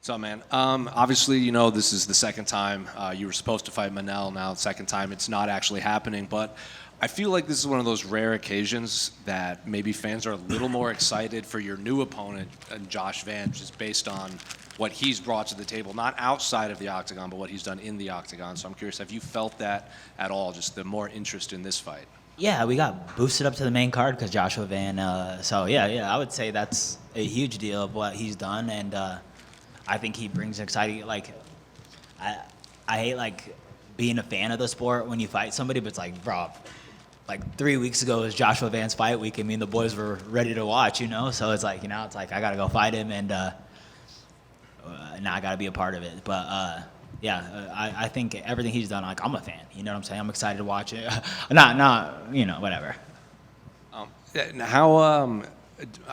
What's up, man? Obviously, this is the second time you were supposed to fight Manel. Now, the second time, it's not actually happening. But I feel like this is one of those rare occasions that maybe fans are a little more excited for your new opponent, Josh Van, just based on what he's brought to the table, not outside of the octagon, but what he's done in the octagon. So I'm curious, have you felt that at all, just the more interest in this fight? Yeah, we got boosted up to the main card because Joshua Van. So yeah, I would say that's a huge deal of what he's done, and I think he brings exciting. Like, I hate being a fan of the sport when you fight somebody, but it's like, bro, 3 weeks ago was Joshua Van's fight week. I mean, the boys were ready to watch, So it's like, I gotta go fight him, and now I gotta be a part of it. But I think everything he's done, I'm a fan. You know what I'm saying? I'm excited to watch it. not whatever. How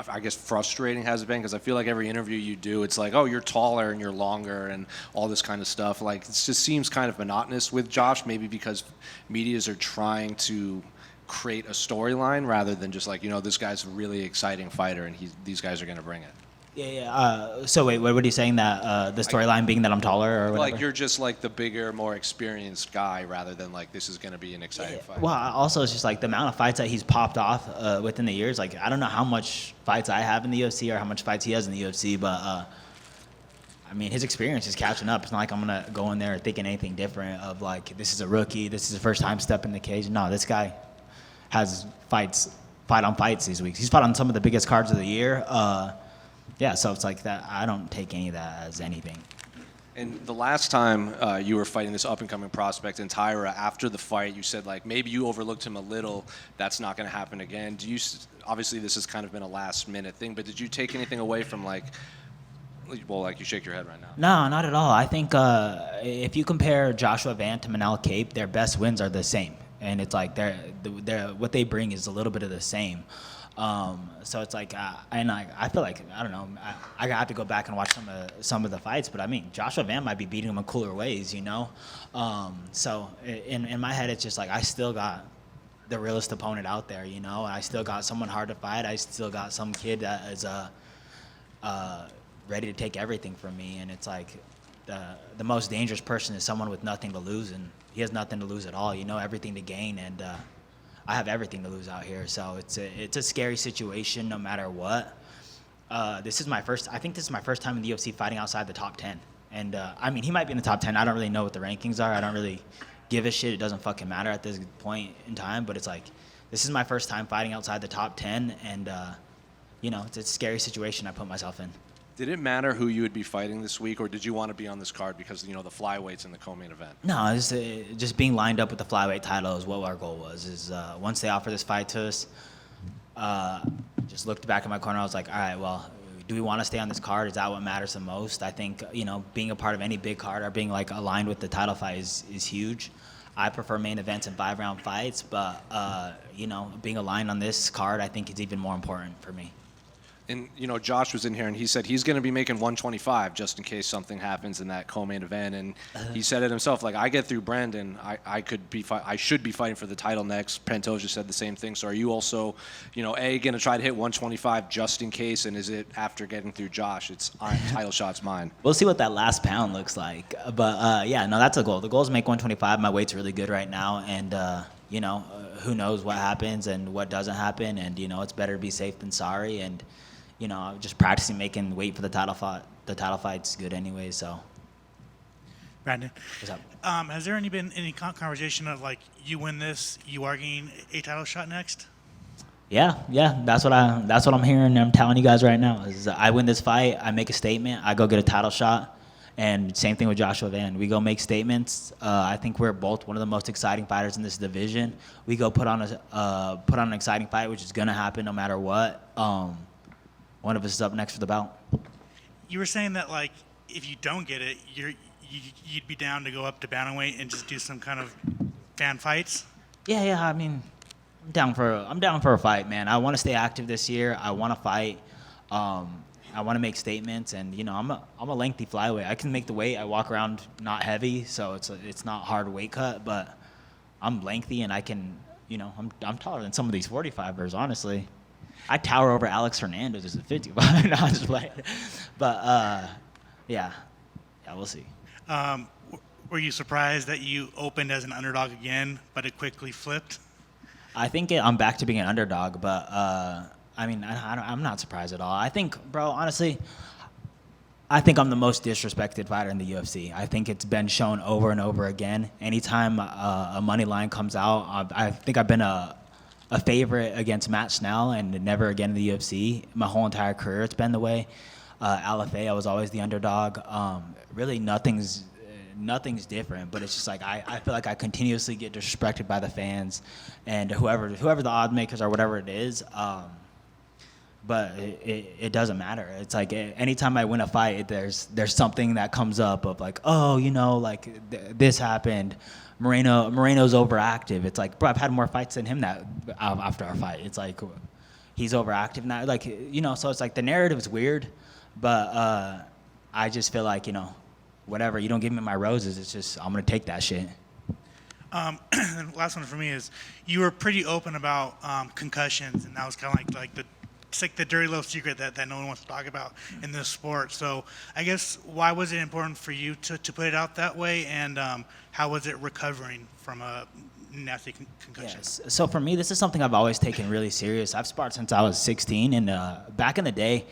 I guess frustrating has it been? Because I feel like every interview you do, it's like, oh, you're taller and you're longer and all this kind of stuff. Like, it just seems kind of monotonous with Josh, maybe because medias are trying to create a storyline rather than just this guy's a really exciting fighter and these guys are going to bring it. Yeah. So wait, what are you saying? That the storyline being that I'm taller or whatever? Like, you're just the bigger, more experienced guy rather than this is going to be an exciting fight. Well, also it's just the amount of fights that he's popped off within the years. I don't know how much fights I have in the UFC or how much fights he has in the UFC, but I mean, his experience is catching up. It's not like I'm gonna go in there thinking anything different of this is a rookie, this is his first time stepping in the cage. No, this guy has fight on fights these weeks. He's fought on some of the biggest cards of the year. Yeah, so it's like that. I don't take any of that as anything. And the last time you were fighting this up-and-coming prospect in Tyra, after the fight, you said maybe you overlooked him a little. That's not going to happen again. Obviously this has kind of been a last-minute thing, but did you take anything away from you shake your head right now? No, not at all. I think if you compare Joshua Van to Manel Cape, their best wins are the same, and it's they're what they bring is a little bit of the same. So it's and I feel I don't know. I have to go back and watch some of the fights, but I mean, Joshua Van might be beating him in cooler ways, So in my head, it's just I still got the realest opponent out there, I still got someone hard to fight. I still got some kid that is ready to take everything from me, and it's the most dangerous person is someone with nothing to lose, and he has nothing to lose at all, everything to gain, and I have everything to lose out here, so it's a scary situation no matter what. I think this is my first time in the UFC fighting outside the top 10. And I mean, he might be in the top 10. I don't really know what the rankings are. I don't really give a shit. It doesn't fucking matter at this point in time. But it's this is my first time fighting outside the top 10, and it's a scary situation I put myself in. Did it matter who you would be fighting this week, or did you want to be on this card because the flyweights in the co-main event? No, just being lined up with the flyweight title is what our goal was. Once they offered this fight to us, just looked back in my corner. I was like, all right, well, do we want to stay on this card? Is that what matters the most? I think being a part of any big card or being aligned with the title fight is huge. I prefer main events and 5-round fights, but being aligned on this card, I think is even more important for me. And, Josh was in here, and he said he's going to be making 125 just in case something happens in that co-main event. And he said it himself, I get through Brandon, I should be fighting for the title next. Pantoja said the same thing. So are you also, going to try to hit 125 just in case? And is it after getting through Josh, it's title shot's mine? We'll see what that last pound looks like. But, that's a goal. The goal is to make 125. My weight's really good right now. And, who knows what happens and what doesn't happen. And, it's better to be safe than sorry. And, just practicing making weight for the title fight. The title fight's good anyway, so. Brandon, what's up? Has there been any conversation of you win this, you are getting a title shot next? Yeah, that's what I'm hearing. I'm telling you guys right now is I win this fight, I make a statement, I go get a title shot, and same thing with Joshua Van. We go make statements. I think we're both one of the most exciting fighters in this division. We go put on an exciting fight, which is gonna happen no matter what. One of us is up next for the bout. You were saying that if you don't get it, you'd be down to go up to bantamweight and just do some kind of fan fights. Yeah. I mean, I'm down for a fight, man. I want to stay active this year. I want to fight. I want to make statements, and I'm a lengthy flyweight. I can make the weight. I walk around not heavy, so it's not hard weight cut, but I'm lengthy and I can. I'm taller than some of these 45ers, honestly. I tower over Alex Hernandez as a 55. No, I'm just playing. But Yeah, we'll see. Were you surprised that you opened as an underdog again, but it quickly flipped? I think I'm back to being an underdog, but I mean, I'm not surprised at all. I think, bro, honestly, I think I'm the most disrespected fighter in the UFC. I think it's been shown over and over again. Anytime a money line comes out, I think I've been a favorite against Matt Snell and never again in the UFC. My whole entire career, it's been the way. LFA, I was always the underdog. Really, nothing's different, but it's just like I feel like I continuously get disrespected by the fans and whoever the odd makers or whatever it is. But it doesn't matter. It's like anytime I win a fight, there's something that comes up of like, oh, like this happened. Moreno's overactive. It's like, bro, I've had more fights than him that after our fight. It's like he's overactive now. Like, so it's like the narrative is weird, but I just feel like, whatever, you don't give me my roses, it's just I'm gonna take that shit. And last one for me is you were pretty open about concussions, and that was kind of like it's like the dirty little secret that no one wants to talk about in this sport. So I guess why was it important for you to put it out that way, and how was it recovering from a nasty concussion? Yes. So for me, this is something I've always taken really serious. I've sparred since I was 16, and back in the day,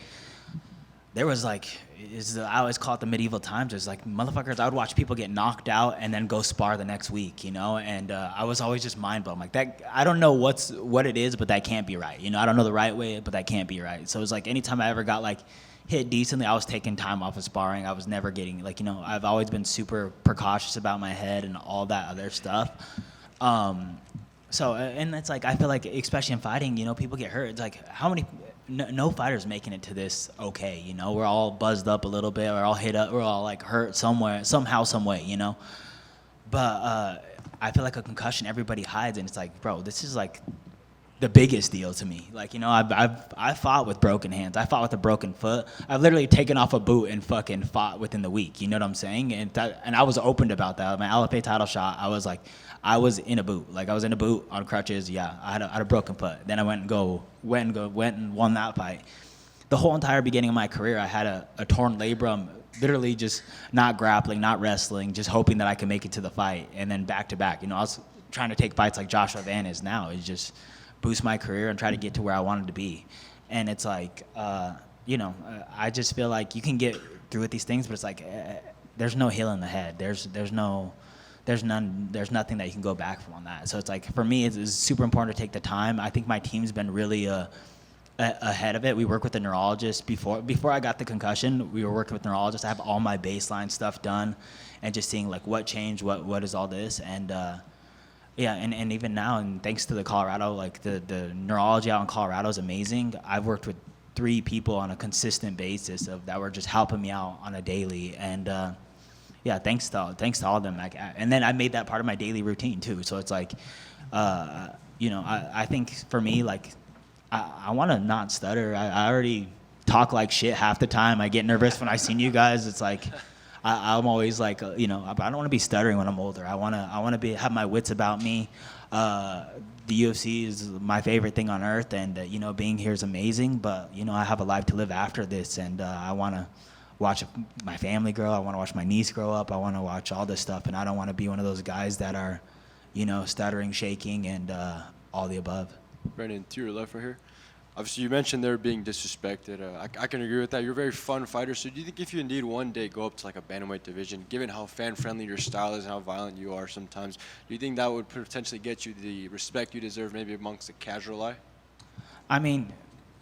there was like, I always call it the medieval times. There's like motherfuckers, I would watch people get knocked out and then go spar the next week, and I was always just mind blown. Like that, I don't know what it is, but that can't be right. I don't know the right way, but that can't be right. So it was like anytime I ever got like hit decently, I was taking time off of sparring. I was never getting like, I've always been super precautious about my head and all that other stuff. So, and it's like, I feel like, especially in fighting, people get hurt. It's like, how many, no fighter's making it to this okay, We're all buzzed up a little bit, we're all hit up, we're all like hurt somewhere, somehow, some way, But I feel like a concussion, everybody hides, and it's like, bro, this is like the biggest deal to me. Like, I've fought with broken hands, I fought with a broken foot, I've literally taken off a boot and fucking fought within the week, you know what I'm saying? And I was open about that. My LFA title shot, I was like, I was in a boot. Like I was in a boot on crutches. Yeah, I had a broken foot. Then I went and won that fight. The whole entire beginning of my career, I had a torn labrum. Literally just not grappling, not wrestling, just hoping that I could make it to the fight. And then back to back, I was trying to take fights like Joshua Van is now. It's just boost my career and try to get to where I wanted to be. And it's like, I just feel like you can get through with these things, but it's like there's no healing the head. There's nothing that you can go back from on that. So it's like, for me, it's super important to take the time. I think my team's been really ahead of it. We work with a neurologist before I got the concussion. We were working with neurologists. I have all my baseline stuff done, and just seeing like what changed, what is all this, and and even now, and thanks to the Colorado, like the neurology out in Colorado is amazing. I've worked with 3 people on a consistent basis that were just helping me out on a daily, and thanks to all of them. Like, and then I made that part of my daily routine too. So it's like, I think for me, like, I want to not stutter. I already talk like shit half the time. I get nervous when I seen you guys. It's like, I'm always like, I don't want to be stuttering when I'm older. I want to have my wits about me. The UFC is my favorite thing on earth, and being here is amazing. But I have a life to live after this, and I want to watch my family grow. I want to watch my niece grow up. I want to watch all this stuff, and I don't want to be one of those guys that are, stuttering, shaking, and all the above. Brandon, to your left right here. Obviously, you mentioned they're being disrespected. I can agree with that. You're a very fun fighter. So do you think if you indeed one day go up to like a bantamweight division, given how fan-friendly your style is and how violent you are sometimes, do you think that would potentially get you the respect you deserve maybe amongst the casual eye? I mean,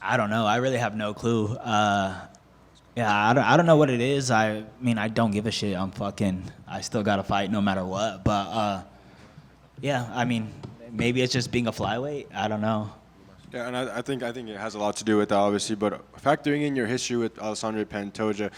I don't know. I really have no clue. I don't know what it is. I mean, I don't give a shit. I still got to fight no matter what. But, I mean, maybe it's just being a flyweight. I don't know. Yeah, and I think it has a lot to do with that, obviously. But factoring in your history with Alexandre Pantoja,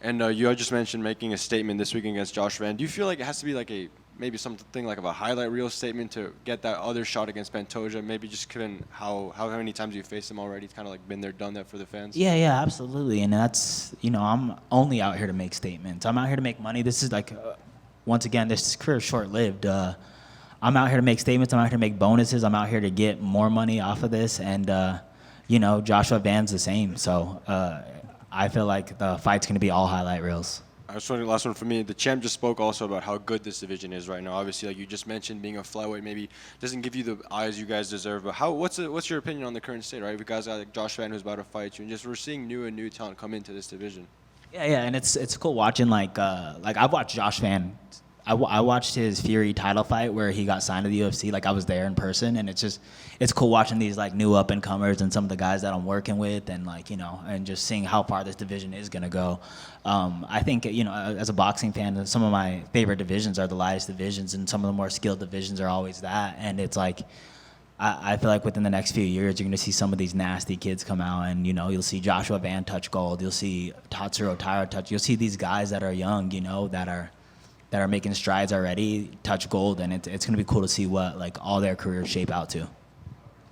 and you just mentioned making a statement this week against Josh Van, do you feel like it has to be like maybe something like of a highlight reel statement to get that other shot against Pantoja? Maybe just given how many times you faced him already, it's kind of like been there, done that for the fans. Yeah, absolutely. And that's, I'm only out here to make statements. I'm out here to make money. This is like, once again, this career is short-lived. I'm out here to make statements. I'm out here to make bonuses. I'm out here to get more money off of this. And, Joshua Van's the same. So I feel like the fight's going to be all highlight reels. I was wondering, last one for me. The champ just spoke also about how good this division is right now. Obviously, like you just mentioned, being a flyweight maybe doesn't give you the eyes you guys deserve. But what's your opinion on the current state, right? We guys got like Josh Van who's about to fight you, and just we're seeing new talent come into this division. Yeah, and it's cool watching like I've watched Josh Van. I watched his Fury title fight where he got signed to the UFC. Like I was there in person, and it's cool watching these like new up and comers and some of the guys that I'm working with, and like and just seeing how far this division is gonna go. I think as a boxing fan, some of my favorite divisions are the lightest divisions, and some of the more skilled divisions are always that. And it's like I feel like within the next few years, you're gonna see some of these nasty kids come out, and you'll see Joshua Van touch gold, you'll see Tatsuro Taira touch, you'll see these guys that are young, that are making strides already touch gold, and it's going to be cool to see what like all their careers shape out to.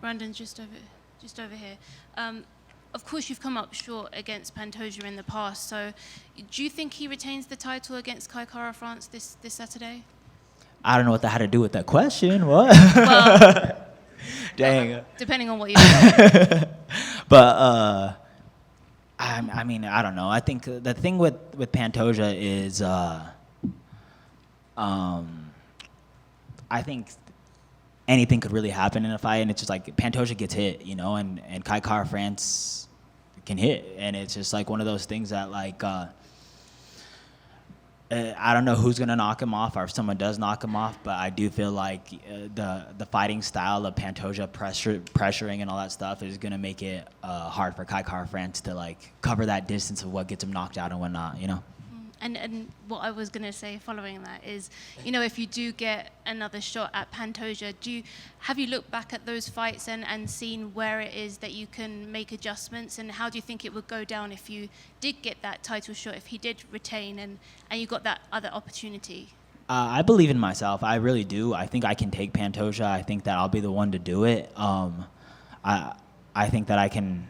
Brandon, just over here. Of course, you've come up short against Pantoja in the past. So, do you think he retains the title against Kai Kara France this Saturday? I don't know what that had to do with that question. What? Well, dang. Depending on what you think. But I mean, I don't know. I think the thing with Pantoja is. I think anything could really happen in a fight, and it's just like Pantoja gets hit, and Kai Kara France can hit, and it's just like one of those things that like I don't know who's gonna knock him off, or if someone does knock him off, but I do feel like the fighting style of Pantoja pressuring and all that stuff is gonna make it hard for Kai Kara France to like cover that distance of what gets him knocked out and whatnot, And what I was going to say following that is, if you do get another shot at Pantoja, have you looked back at those fights and seen where it is that you can make adjustments? And how do you think it would go down if you did get that title shot, if he did retain and you got that other opportunity? I believe in myself. I really do. I think I can take Pantoja. I think that I'll be the one to do it. I think that I can...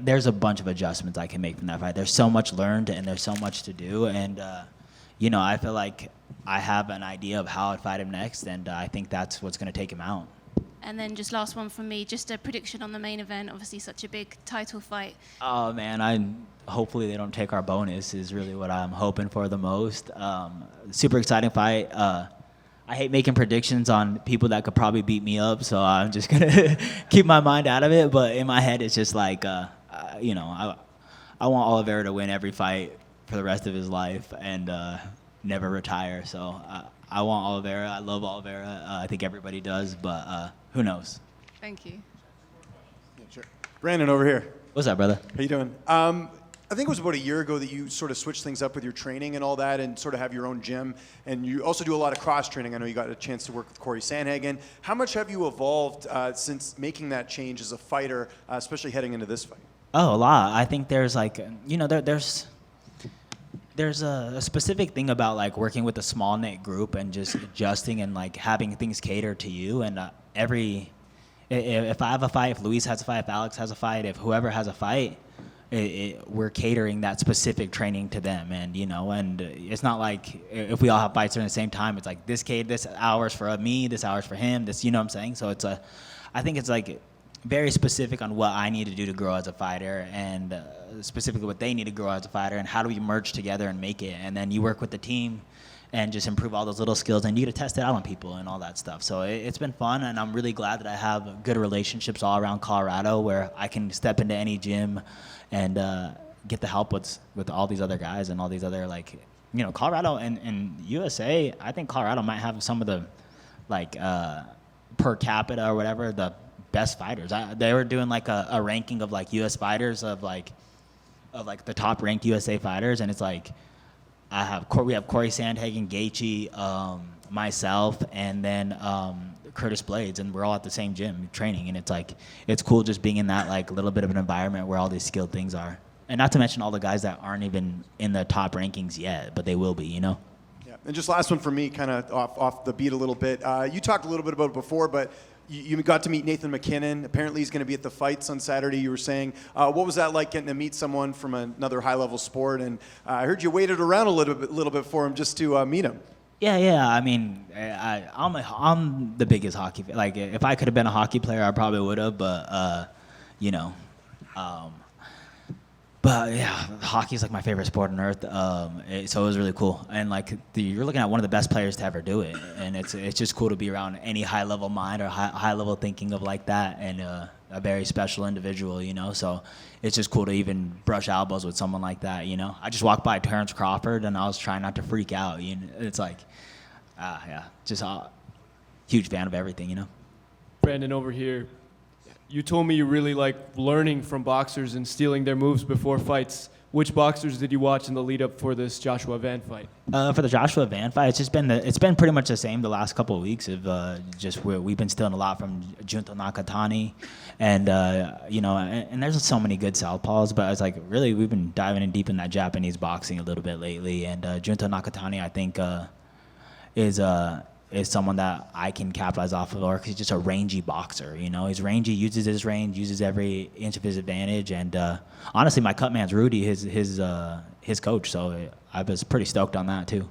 there's a bunch of adjustments I can make from that fight. There's so much learned and there's so much to do, and I feel like I have an idea of how I'd fight him next, and I think that's what's going to take him out. And then just last one from me, just a prediction on the main event. Obviously, such a big title fight. Oh man, hopefully they don't take our bonus is really what I'm hoping for the most. Super exciting fight. I hate making predictions on people that could probably beat me up, so I'm just gonna keep my mind out of it. But in my head, it's just like, I want Oliveira to win every fight for the rest of his life and never retire. So I want Oliveira. I love Oliveira. I think everybody does, but who knows? Thank you. Yeah, sure. Brandon over here. What's up, brother? How you doing? I think it was about a year ago that you sort of switched things up with your training and all that, and sort of have your own gym. And you also do a lot of cross training. I know you got a chance to work with Corey Sandhagen. How much have you evolved since making that change as a fighter, especially heading into this fight? Oh, a lot. I think there's like, there's a specific thing about like working with a small knit group and just adjusting and like having things cater to you. And if I have a fight, if Luis has a fight, if Alex has a fight, if whoever has a fight, we're catering that specific training to them, and and it's not like if we all have fights at the same time, it's like this hour's for me, this hour's for him, this, what I'm saying? So I think it's like very specific on what I need to do to grow as a fighter, and specifically what they need to grow as a fighter, and how do we merge together and make it, and then you work with the team and just improve all those little skills, and you get to test it out on people and all that stuff. So it's been fun, and I'm really glad that I have good relationships all around Colorado where I can step into any gym and get the help with all these other guys and all these other, like, Colorado and USA. I think Colorado might have some of the, like, per capita or whatever, the best fighters. They were doing like a ranking of like US fighters of the top ranked USA fighters, and it's like we have Corey Sandhagen, Gaethje, myself, and then Curtis Blades, and we're all at the same gym training, and it's cool just being in that like little bit of an environment where all these skilled things are, and not to mention all the guys that aren't even in the top rankings yet, but they will be, Yeah, and just last one for me, kind of off the beat a little bit. You talked a little bit about it before, but you got to meet Nathan McKinnon. Apparently he's going to be at the fights on Saturday, you were saying. What was that like, getting to meet someone from another high-level sport? And I heard you waited around a little bit for him just to meet him. Yeah. I mean, I'm the biggest hockey fan. Like, if I could have been a hockey player, I probably would have. But But yeah, hockey is like my favorite sport on earth. So it was really cool, and like you're looking at one of the best players to ever do it, and it's just cool to be around any high level mind or high level thinking of like that, and a very special individual, you know. So it's just cool to even brush elbows with someone like that, you know. I just walked by Terrence Crawford, and I was trying not to freak out. You know, it's like, yeah, just a huge fan of everything, you know. Brandon, over here, you told me you really like learning from boxers and stealing their moves before fights. Which boxers did you watch in the lead up for this Joshua Van fight? For the Joshua Van fight, it's been pretty much the same the last couple of weeks. Of just we've been stealing a lot from Junto Nakatani, and you know, and there's so many good southpaws. But it's like really we've been diving in deep in that Japanese boxing a little bit lately. And Junto Nakatani, I think, is someone that I can capitalize off of, or 'cause he's just a rangy boxer. You know, he's rangy, uses his range, uses every inch of his advantage, and honestly, my cut man's Rudy, his coach. So I was pretty stoked on that too.